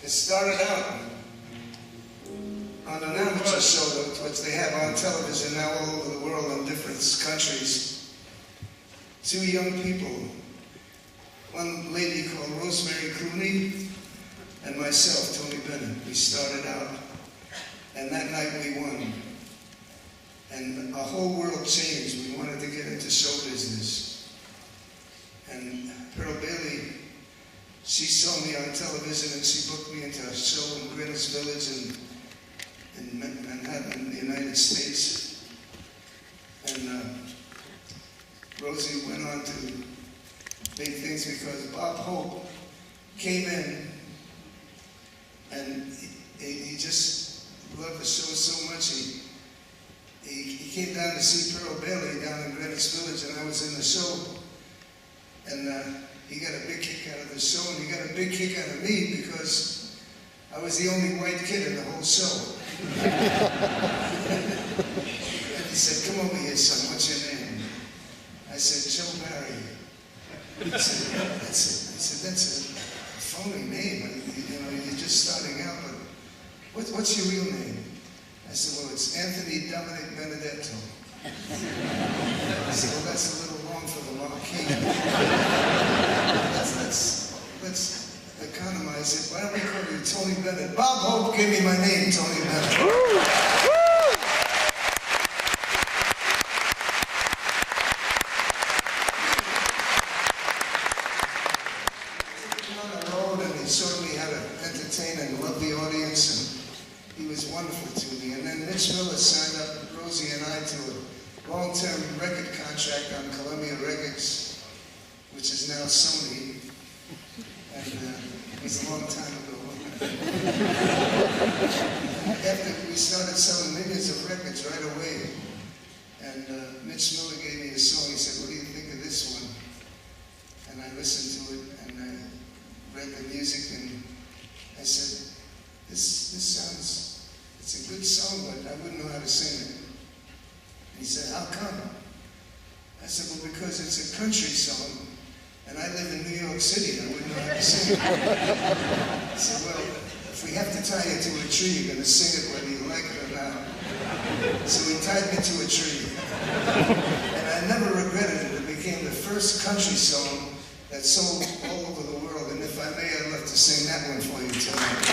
It started out on an amateur show, which they have on television now all over the world in different countries. Two young people, one lady called Rosemary Clooney, and myself, Tony Bennett. We started out, and that night we won. And our whole world changed. We wanted to get into show business. And Pearl Bailey, she saw me on television and she booked me into a show in Greenwich Village in Manhattan, the United States. And Rosie went on to big things because Bob Hope came in and he just loved the show so much. He came down to see Pearl Bailey down in Greenwich Village, and I was in the show. And he got a big kick out of the show, and he got a big kick out of me because I was the only white kid in the whole show. And he said, "Come over here, son, what's your name?" I said, "Joe Barry." He said, "That's it." I said, "That's a phony name. You know, you're just starting out, but what's your real name?" I said, "Well, it's Anthony Dominic Benedetto." I said, "Well, that's a little long for the marquee. Let's economize it. Why don't we call you Tony Bennett?" Bob Hope gave me my name, Tony Bennett. On the road, and he showed me how to entertain and love the audience, and he was wonderful to me. And then Mitch Miller signed up Rosie and I to a long-term record contract on Columbia Records, which is now Sony. And it was a long time ago. After we started selling millions of records right away, and Mitch Miller gave me a song. He said, "What do you think of this one?" And I listened to it, and I read the music, and I said, This sounds, it's a good song, but I wouldn't know how to sing it." And he said, "How come?" I said, "Well, because it's a country song, and I live in New York City, and I wouldn't know how to sing it." He said, "Well, if we have to tie you to a tree, you're going to sing it whether you like it or not." So he tied me to a tree. And I never regretted it. It became the first country song that sold all over the world. And if I may, I'd love to sing that one for you tonight.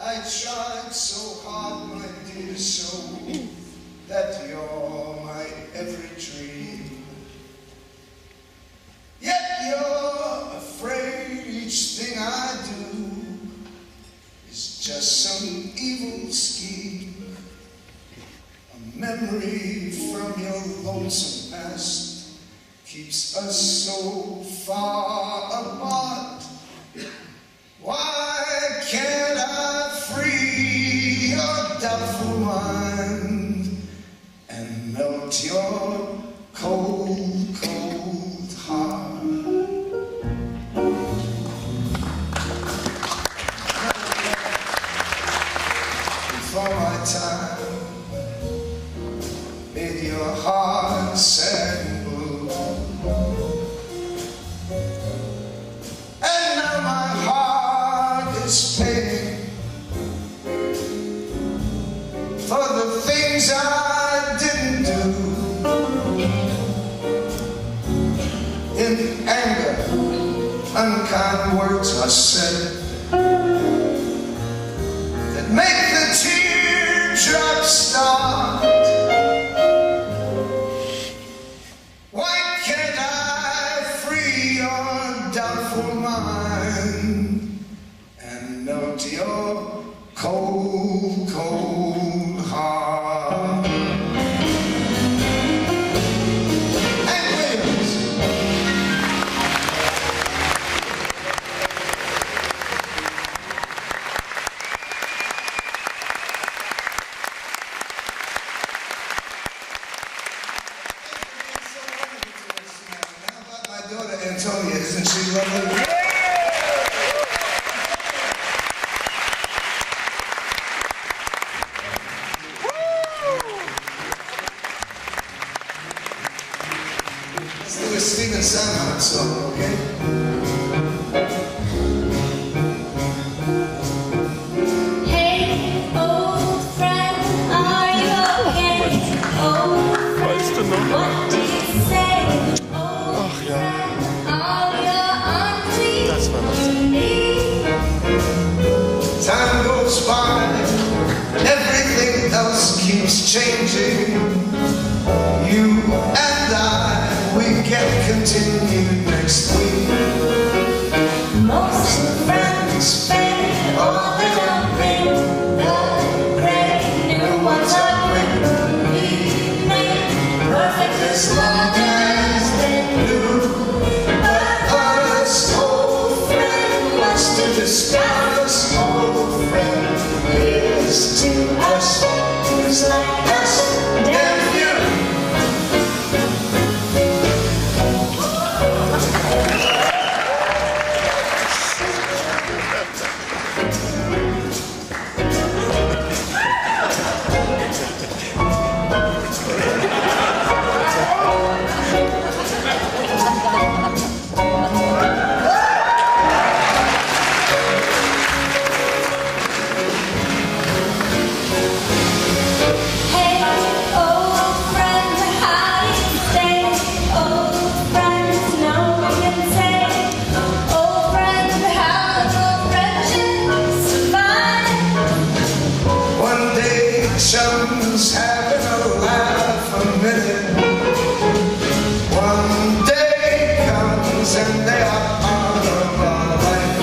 I tried so hard, my dear soul, that you're my every dream. Yet you're afraid each thing I do is just some evil scheme. A memory from your lonesome past keeps us so far apart. Why can't I free your doubtful mind and melt your cold, cold heart? Before my time made your heart sad and blue, and now my heart is paying for the things I didn't do. In anger, unkind words are said that make the teardrops start. Why can't I free your doubtful mind and melt your cold, cold heart? And Williams. Daughter Antonia, isn't she lovely? everything else keeps changing. You and I, we can continue next week. Most friends fade, or they don't ring. The great new ones are quickly made, perfect as long as they're new. But us, old friend, wants to discuss. Old friend is to us, who's like us, damn few. Chums having a laugh a minute. One day comes and they are part of our life.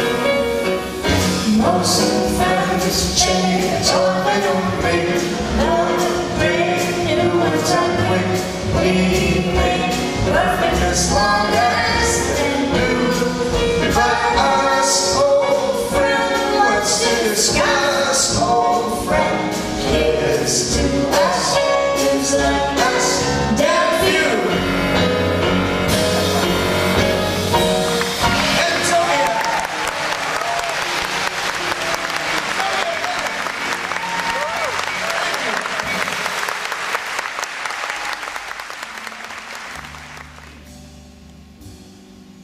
Most friends change or they don't make. The great new ones are quickly made, perfect as long as they do. But us, old friend, wants to discuss. Old friend is to us, is like us, damn few. Antonia.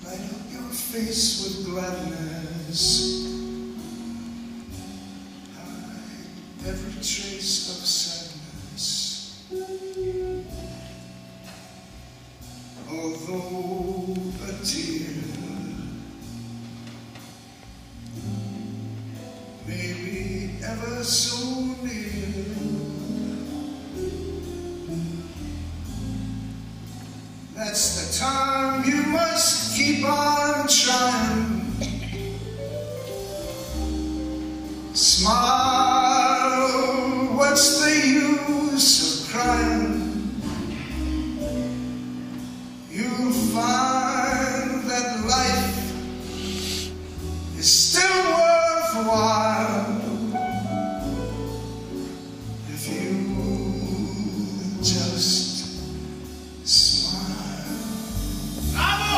Light up your face with gladness. Every trace of sadness, although a tear may be ever so near, that's the time you must keep on trying. Smile, what's the use of crying? You'll find that life is still worthwhile if you just smile. Bravo!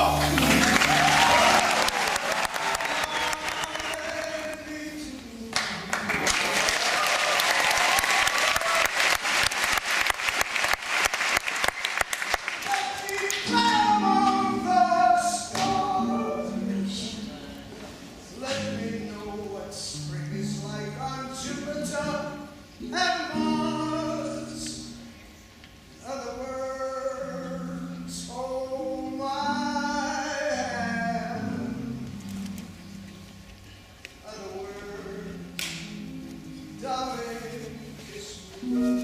Darling, kiss me.